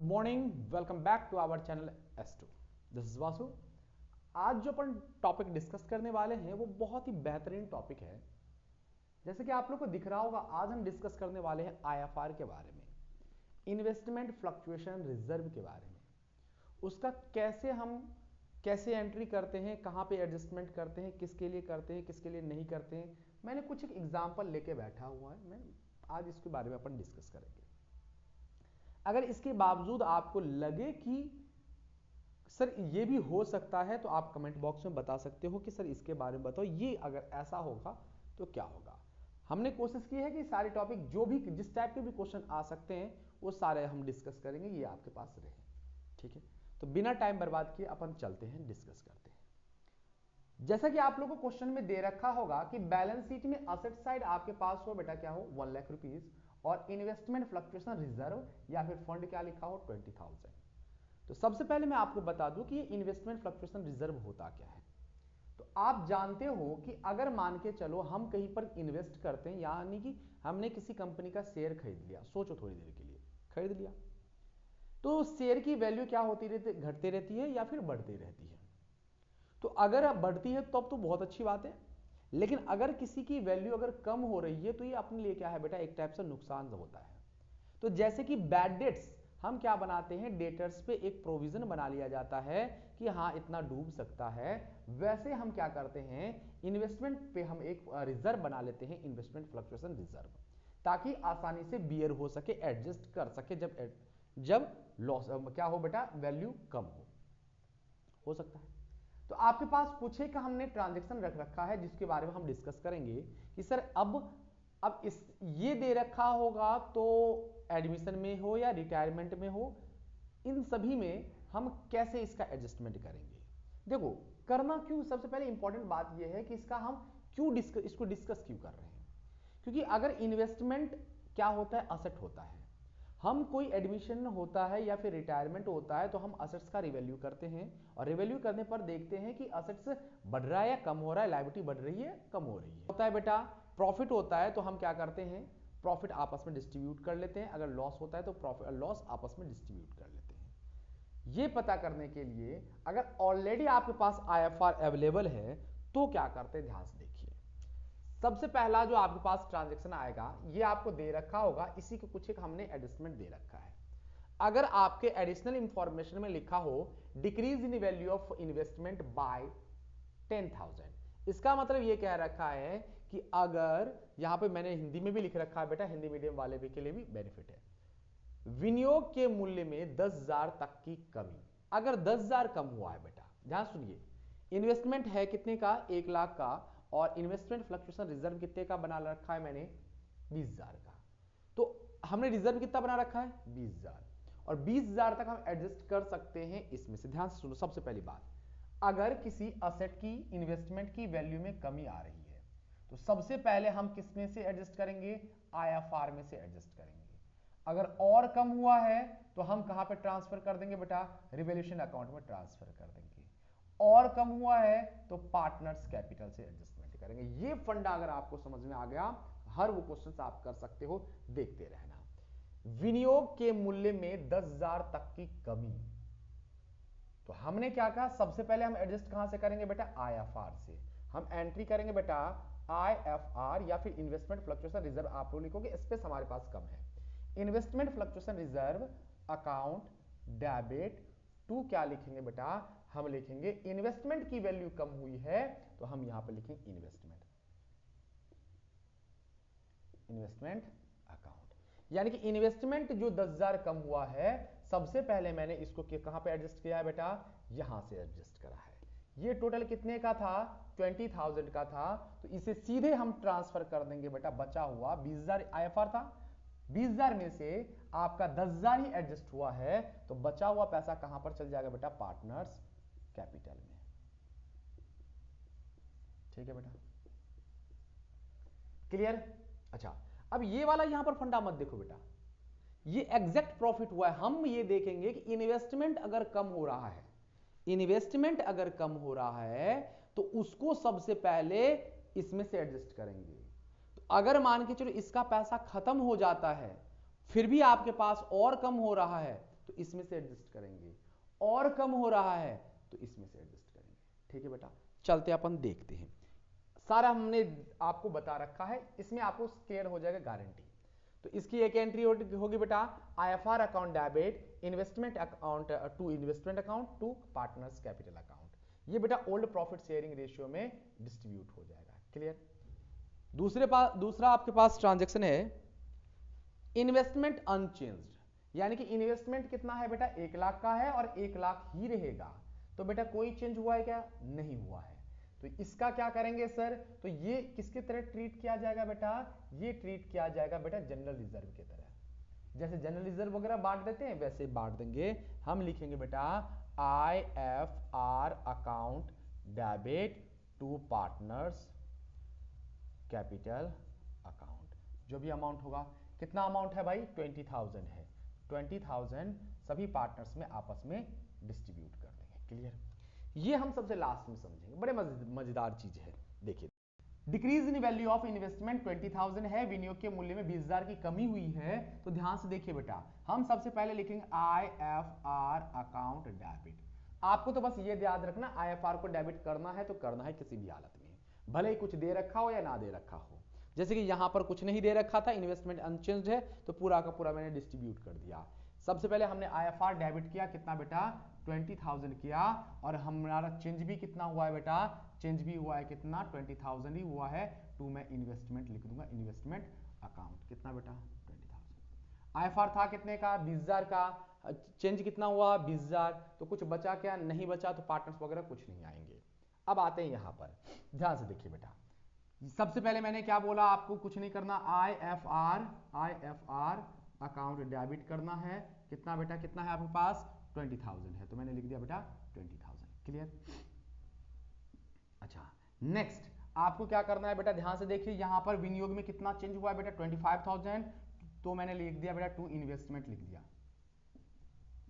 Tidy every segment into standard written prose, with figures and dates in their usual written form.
Morning, welcome back to our channel S2। This is Vasu. आज जो अपन topic discuss करने वाले हैं वो बहुत ही बेहतरीन टॉपिक है। जैसे कि आप लोग को दिख रहा होगा, आज हम डिस्कस करने वाले हैं IFR के बारे में, इन्वेस्टमेंट फ्लक्चुएशन रिजर्व के बारे में। उसका कैसे एंट्री करते हैं, कहाँ पे एडजस्टमेंट करते हैं, किसके लिए करते हैं, किसके लिए नहीं करते हैं। मैंने कुछ एक एग्जाम्पल लेके बैठा हुआ है, मैं आज इसके बारे में अपन डिस्कस करेंगे। अगर इसके बावजूद आपको लगे कि सर ये भी हो सकता है, तो आप कमेंट बॉक्स में बता सकते हो कि सर इसके बारे में बताओ, ये अगर ऐसा होगा तो क्या होगा। हमने कोशिश की है कि सारे टॉपिक जो भी जिस टाइप के भी क्वेश्चन आ सकते हैं वो सारे हम डिस्कस करेंगे, ये आपके पास रहे। ठीक है, तो बिना टाइम बर्बाद किए अपन चलते हैं, डिस्कस करते हैं। जैसा कि आप लोगों को क्वेश्चन में दे रखा होगा कि बैलेंस शीट में असेट साइड आपके पास हो बेटा क्या हो 1 लाख रुपीज, और इन्वेस्टमेंट फ्लक्चुएशन रिजर्व या फिर फंड क्या लिखा हो 20,000। तो सबसे पहले मैं आपको बता दूं कि ये इन्वेस्टमेंट फ्लक्चुएशन रिजर्व होता क्या है। तो आप जानते हो कि अगर मान के चलो हम कहीं पर इन्वेस्ट करते हैं, यानी कि हमने किसी कंपनी का शेयर खरीद लिया, सोचो थोड़ी देर के लिए, खरीद लिया, तो शेयर की वैल्यू क्या होती रहती, घटती रहती है या फिर बढ़ती रहती है। तो अगर बढ़ती है तब तो बहुत अच्छी बात है, लेकिन अगर किसी की वैल्यू अगर कम हो रही है तो ये अपने लिए क्या है बेटा, एक टाइप से नुकसान होता है। तो जैसे कि बैड डेट्स, हम क्या बनाते हैं, डेटर्स पे एक प्रोविजन बना लिया जाता है कि हाँ इतना डूब सकता है। वैसे हम क्या करते हैं, इन्वेस्टमेंट पे हम एक रिजर्व बना लेते हैं, इन्वेस्टमेंट फ्लक्चुएशन रिजर्व, ताकि आसानी से बियर हो सके, एडजस्ट कर सके जब लॉस क्या हो बेटा, वैल्यू कम हो सकता है। तो आपके पास कुछ एक हमने ट्रांजेक्शन रख रखा है जिसके बारे में हम डिस्कस करेंगे कि सर अब इस ये दे रखा होगा, तो एडमिशन में हो या रिटायरमेंट में हो, इन सभी में हम कैसे इसका एडजस्टमेंट करेंगे। देखो, करना क्यों, सबसे पहले इंपॉर्टेंट बात यह है कि इसका हम इसको डिस्कस क्यों कर रहे हैं। क्योंकि अगर इन्वेस्टमेंट क्या होता है, असेट होता है, हम कोई एडमिशन होता है या फिर रिटायरमेंट होता है तो हम असेट्स का रिवैल्यू करते हैं, और रिवैल्यू करने पर देखते हैं कि असेट्स बढ़ रहा है या कम हो रहा है, लायबिलिटी बढ़ रही है कम हो रही है। होता है बेटा, प्रॉफिट होता है तो हम क्या करते हैं, प्रॉफिट आपस में डिस्ट्रीब्यूट कर लेते हैं, अगर लॉस होता है तो प्रॉफिट लॉस आपस में डिस्ट्रीब्यूट कर लेते हैं। ये पता करने के लिए अगर ऑलरेडी आपके पास IFR अवेलेबल है तो क्या करते हैं, ध्यान से देखिए। सबसे पहला जो आपके पास ट्रांजैक्शन आएगा, ये आपको दे रखा होगा, इसी को कुछ एक हमने एडजस्टमेंट दे रखा है। अगर आपके एडिशनल इंफॉर्मेशन में लिखा हो decrease in value of investment by 10,000, इसका मतलब ये कह रखा है कि अगर यहां पे मैंने हिंदी में भी लिख रखा है बेटा, हिंदी मीडियम वाले भी के लिए भी बेनिफिट है, विनियोग के मूल्य में 10,000 तक की कमी, अगर 10,000 कम हुआ है बेटा, ध्यान सुनिए, इन्वेस्टमेंट है कितने का, 1 लाख का, और इन्वेस्टमेंट फ्लक्चुएशन रिजर्व कितने का बना रखा है मैंने, 20,000 का। तो हमने रिजर्व कितना बना रखा है, 20,000, और 20,000 तक हम एडजस्ट कर सकते हैं इसमें से। ध्यान से सुनो, सबसे पहली बात, अगर किसी असेट की इन्वेस्टमेंट की वैल्यू में कमी आ रही है तो सबसे पहले हम किस में से एडजस्ट करेंगे, IFR में से एडजस्ट करेंगे। अगर और कम हुआ है तो हम कहां पे ट्रांसफर कर देंगे बेटा, रिवैल्यूएशन अकाउंट में ट्रांसफर कर देंगे। और कम हुआ है तो पार्टनर्स कैपिटल से एडजस्टमेंट करेंगे। ये फंडा अगर आपको समझ में आ गया, हर वो क्वेश्चन आप कर सकते हो, देखते रहना। विनियोग के मूल्य में 10,000 तक की कमी, तो हमने क्या कहा, सबसे पहले हम एडजस्ट कहां से करेंगे बेटा, IFR से। हम एंट्री करेंगे बेटा IFR या फिर इन्वेस्टमेंट फ्लक्चुएशन रिजर्व, आप लोग लिखोगे, स्पेस हमारे पास कम है। Investment fluctuation reserve account debit to क्या लिखेंगे बेटा, हम लिखेंगे इन्वेस्टमेंट की वैल्यू कम हुई है तो हम यहां पर लिखेंगे इन्वेस्टमेंट अकाउंट, यानी कि इन्वेस्टमेंट जो 10,000 कम हुआ है, सबसे पहले मैंने इसको कहां पे एडजस्ट किया है बेटा, यहां से एडजस्ट करा है। ये टोटल कितने का था, 20,000 का था, तो इसे सीधे हम ट्रांसफर कर देंगे बेटा, बचा हुआ 20,000 IFR था, 20,000 में से आपका 10,000 ही एडजस्ट हुआ है, तो बचा हुआ पैसा कहां पर चल जाएगा बेटा, पार्टनर्स कैपिटल में। ठीक है बेटा, क्लियर। अच्छा, अब ये वाला यहां पर फंडा मत देखो बेटा, ये एग्जैक्ट प्रॉफिट हुआ है। हम ये देखेंगे कि इन्वेस्टमेंट अगर कम हो रहा है, इन्वेस्टमेंट अगर कम हो रहा है तो उसको सबसे पहले इसमें से एडजस्ट करेंगे। तो अगर मान के चलो इसका पैसा खत्म हो जाता है, फिर भी आपके पास और कम हो रहा है, तो इसमें से एडजस्ट करेंगे, और कम हो रहा है तो इसमें से एडजस्ट करेंगे। ठीक है बेटा, चलते अपन देखते हैं। सारा हमने आपको बता रखा है, इसमें आपको क्लियर हो जाएगा गारंटी। तो इसकी एक एंट्री होगी बेटा IFR account debit investment account to investment account to partners capital account. ये बेटा ओल्ड प्रॉफिट शेयरिंग रेशियो में डिस्ट्रीब्यूट हो जाएगा। क्लियर। दूसरा आपके पास ट्रांजैक्शन है इन्वेस्टमेंट अनचेंज्ड, यानी कि इन्वेस्टमेंट कितना है बेटा 1 लाख का है और 1 लाख ही रहेगा। तो बेटा कोई चेंज हुआ है क्या? नहीं हुआ है। तो इसका क्या करेंगे सर? तो ये किसके तरह ट्रीट किया जाएगा बेटा? ये ट्रीट किया जाएगा बेटा जनरल रिजर्व के तरह। जैसे जनरल रिजर्व वगैरह बांट देते हैं वैसे बांट देंगे। हम लिखेंगे बेटा IFR account debit to partners capital account. जो भी अमाउंट होगा, कितना अमाउंट है भाई? 20,000 है। 20,000 सभी पार्टनर्स में आपस में डिस्ट्रीब्यूट कर देंगे। क्लियर। ये हम सबसे लास्ट में समझेंगे, बड़े मजेदार चीज है। देखिए, decrease in value of investment 20,000 है, विनियोग के मूल्य में 20,000 की कमी हुई है। तो ध्यान से देखिए बेटा, हम सबसे पहले लिखेंगे IFR अकाउंट डेबिट। आपको तो बस ये याद रखना, IFR को डेबिट करना है तो करना है किसी भी हालत में, भले ही कुछ दे रखा हो या ना दे रखा हो। जैसे कि यहां पर कुछ नहीं दे रखा था, इन्वेस्टमेंट अनचेंज्ड है, तो पूरा का पूरा मैंने डिस्ट्रीब्यूट कर दिया। सबसे पहले हमने IFR डेबिट किया, कितना बेटा? 20,000 किया, और हमारा चेंज भी कितना हुआ है बेटा? चेंज भी हुआ है कितना? 20,000 ही हुआ है। टू मैं इन्वेस्टमेंट लिख दूंगा, इन्वेस्टमेंट अकाउंट। कितना बेटा? 20,000। IFR था कितने का? 20,000 का। चेंज कितना हुआ? 20,000। तो कुछ बचा क्या? नहीं बचा, तो पार्टनर्स वगैरह कुछ नहीं आएंगे। अब आते हैं यहां पर, ध्यान से देखिए बेटा। सबसे पहले मैंने क्या बोला? आपको कुछ नहीं करना, IFR अकाउंट डेबिट करना है। कितना बेटा? कितना है आपके पास? 20,000 है, तो मैंने लिख दिया बेटा 20,000। क्लियर। अच्छा, नेक्स्ट आपको क्या करना है बेटा? ध्यान से देखिए, यहां पर विनियोग में कितना चेंज हुआ है बेटा? 25,000। तो मैंने लिख दिया बेटा टू इन्वेस्टमेंट, लिख दिया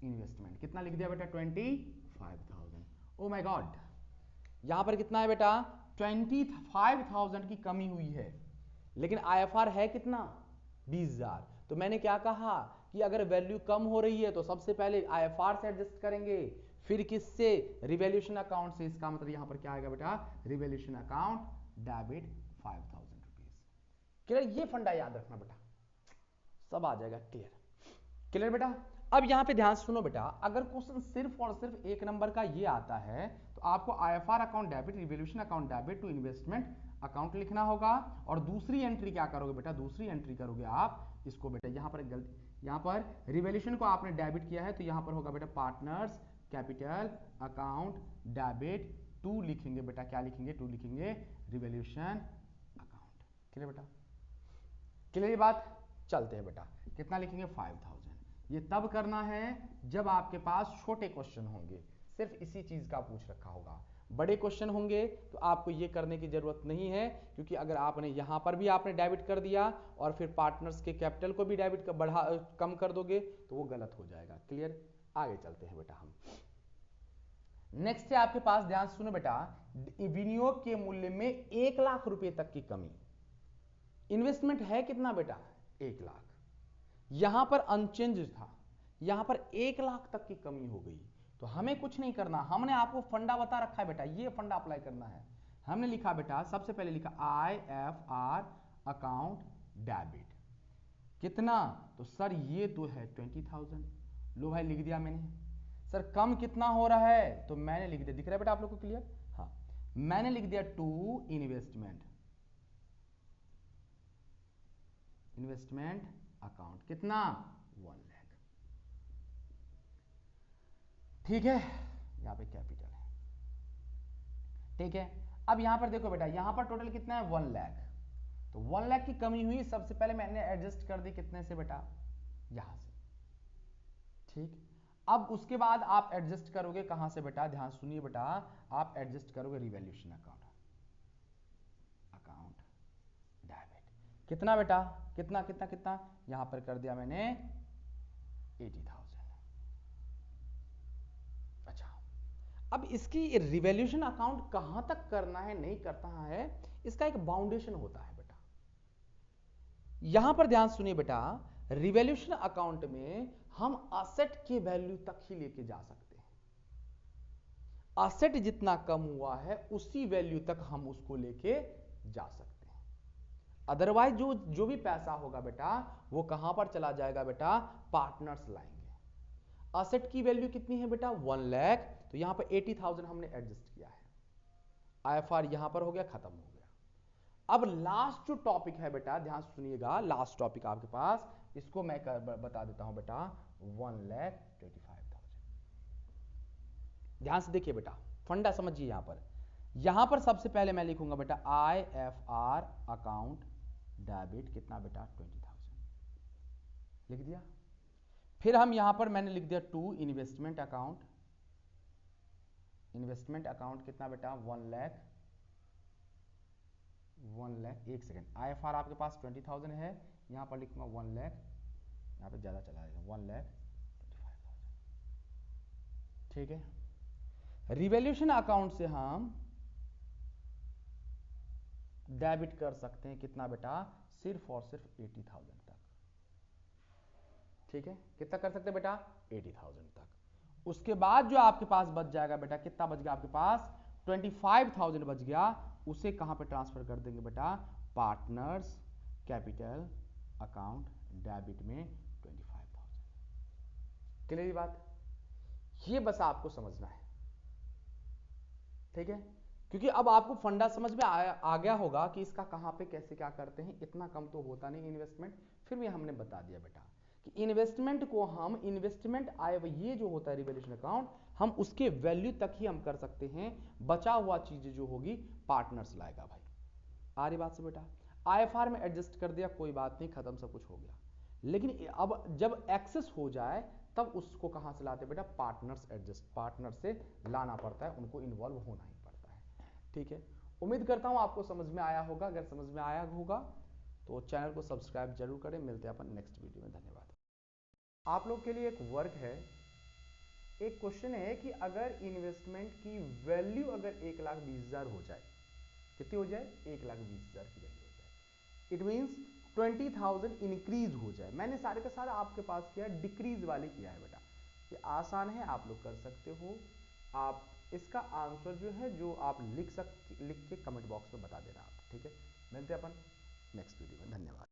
इन्वेस्टमेंट। कितना लिख दिया बेटा? 25,000। ओ माय गॉड, यहां पर कितना है बेटा? 25,000 की कमी हुई है, लेकिन IFR है कितना? 20,000। तो मैंने क्या कहा कि अगर वैल्यू कम हो रही है तो सबसे पहले IFR से एडजस्ट करेंगे, फिर किससे? रिवैल्यूएशन अकाउंट से। इसका मतलब यहां पर क्या आएगा बेटा? Revaluation account debit 5,000 rupees. Clear. ये फंडा याद रखना बेटा, सब आ जाएगा। क्लियर। क्लियर बेटा। अब यहां पे ध्यान सुनो बेटा, अगर क्वेश्चन सिर्फ और सिर्फ 1 नंबर का ये आता है तो आपको IFR account debit revaluation account debit to investment account लिखना होगा। और दूसरी एंट्री क्या करोगे बेटा? दूसरी एंट्री करोगे आप इसको बेटा, यहां पर एक गलती, यहां पर रिवैल्यूएशन को आपने डेबिट किया है तो यहां पर होगा बेटा partners capital account debit to लिखेंगे बेटा, क्या लिखेंगे? टू लिखेंगे रिवैल्यूएशन अकाउंट। क्लियर बेटा? क्लियर ये बात? चलते हैं बेटा, कितना लिखेंगे? 5,000। ये तब करना है जब आपके पास छोटे क्वेश्चन होंगे, सिर्फ इसी चीज का पूछ रखा होगा। बड़े क्वेश्चन होंगे तो आपको ये करने की जरूरत नहीं है, क्योंकि अगर आपने यहां पर भी आपने डेबिट कर दिया और फिर पार्टनर्स के कैपिटल को भी डेबिट कम कर दोगे तो वो गलत हो जाएगा। क्लियर। आगे चलते हैं बेटा हम। नेक्स्ट है आपके पास, ध्यान सुनो बेटा, विनियोग के मूल्य में 1 लाख रुपए तक की कमी। इन्वेस्टमेंट है कितना बेटा? 1 लाख। यहां पर अनचेंज था, यहां पर 1 लाख तक की कमी हो गई। तो हमें कुछ नहीं करना, हमने आपको फंडा बता रखा है बेटा, ये फंडा अप्लाई करना है। हमने लिखा बेटा, सबसे पहले लिखा IFR अकाउंट डेबिट। कितना? तो सर ये तो है 20,000। लो भाई लिख दिया मैंने। सर कम कितना हो रहा है? तो मैंने लिख दिया, दिख रहा है बेटा आप लोग को? क्लियर। हाँ, मैंने लिख दिया टू इन्वेस्टमेंट अकाउंट। कितना? 1 लाख। ठीक है, यहां पे कैपिटल है। ठीक है, अब यहां पर देखो बेटा, यहां पर टोटल कितना है? 1 लाख। तो 1 लाख की कमी हुई, सबसे पहले मैंने एडजस्ट कर दी कितने से बेटा? यहां से। ठीक, अब उसके बाद आप एडजस्ट करोगे कहां से बेटा? ध्यान सुनिए बेटा, आप एडजस्ट करोगे रिवैल्यूएशन अकाउंट डेबिट। कितना बेटा? कितना कितना कितना? यहां पर कर दिया मैंने 80,000। अच्छा, अब इसकी रिवैल्यूएशन अकाउंट कहां तक करना है, नहीं करता है, इसका एक बाउंडेशन होता है बेटा। यहां पर ध्यान सुनिए बेटा, रिवैल्यूएशन अकाउंट में हम असेट के वैल्यू तक ही लेके जा सकते हैं। असेट जितना कम हुआ है उसी वैल्यू तक हम उसको लेके जा सकते हैं। अदरवाइज जो भी पैसा होगा बेटा वो कहां पर चला जाएगा बेटा, पार्टनर्स लाएंगे। असेट की वैल्यू कितनी है बेटा 1 लाख, तो यहां पर 80,000 हमने एडजस्ट किया है। आईएफआर यहां पर हो गया, खत्म हो गया। अब लास्ट जो टॉपिक है बेटा ध्यान से सुनिएगा, लास्ट टॉपिक आपके पास, इसको मैं बता देता हूं बेटा 1,25,000। ध्यान से देखिए बेटा, फंडा समझिए। यहां पर सबसे पहले मैं लिखूंगा बेटा आईएफआर अकाउंट डेबिट कितना बेटा 20,000 लिख दिया। फिर हम यहां पर मैंने लिख दिया 2 इन्वेस्टमेंट अकाउंट। इन्वेस्टमेंट अकाउंट कितना बेटा 1 लाख। एक सेकेंड, आईएफआर आपके पास 20,000 है, यहां पर लिखूंगा 1 लाख, यहां पे ज्यादा चला जाएगा 1,25,000। ठीक है। रिवैल्यूएशन अकाउंट से हम डेबिट कर सकते हैं कितना बेटा, सिर्फ और सिर्फ 80,000 तक। ठीक है, कितना कर सकते हैं बेटा 80,000 तक। उसके बाद जो आपके पास बच जाएगा बेटा, कितना बच गया आपके पास 25,000 बच गया, उसे कहां पे ट्रांसफर कर देंगे बेटा, पार्टनर्स कैपिटल अकाउंट डेबिट में 25,000। क्लियर बात, ये बस आपको समझना है। ठीक है, क्योंकि अब आपको फंडा समझ में आ गया होगा कि इसका कहां पे कैसे क्या करते हैं। इतना कम तो होता नहीं इन्वेस्टमेंट, फिर भी हमने बता दिया बेटा कि इन्वेस्टमेंट को हम इन्वेस्टमेंट आए, ये जो होता है रिवैल्यूएशन अकाउंट, हम उसके वैल्यू तक ही हम कर सकते हैं। बचा हुआ चीजें जो होगी पार्टनर्स लाएगा भाई। आ रही बात से बेटा, आईएफआर में एडजस्ट कर दिया, कोई बात नहीं, खत्म, सब कुछ हो गया। लेकिन अब जब एक्सेस हो जाए तब उसको कहां से लाते बेटा, पार्टनर से लाना पड़ता है, उनको इन्वॉल्व होना ही पड़ता है। ठीक है, उम्मीद करता हूं आपको समझ में आया होगा। अगर समझ में आया होगा तो चैनल को सब्सक्राइब जरूर करें। मिलते हैं अपन नेक्स्ट वीडियो में, धन्यवाद। आप लोग के लिए एक वर्क है, एक क्वेश्चन है कि अगर इन्वेस्टमेंट की वैल्यू अगर 1,20,000 हो जाए, कितनी हो जाए 1,20,000 की वैल्यू हो जाए, इट मींस 20,000 इंक्रीज हो जाए। मैंने सारे का सारा आपके पास किया, डिक्रीज वाली किया है बेटा। ये आसान है, आप लोग कर सकते हो। आप इसका आंसर जो है जो आप लिख के कमेंट बॉक्स में बता देना आप। ठीक है, मिलते हैं अपन नेक्स्ट वीडियो में, धन्यवाद।